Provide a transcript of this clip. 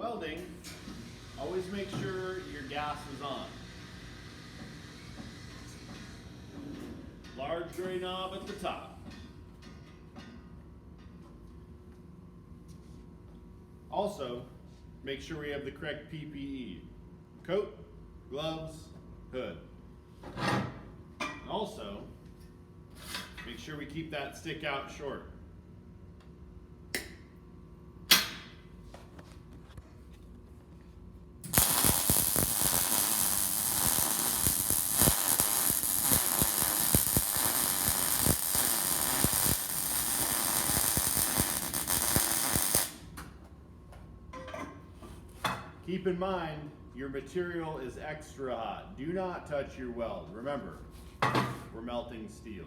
welding, always make sure your gas is on. Large gray knob at the top. Also, make sure we have the correct PPE. Coat, gloves, hood. And also, make sure we keep that stick out short. Keep in mind, your material is extra hot. Do not touch your weld. Remember, we're melting steel.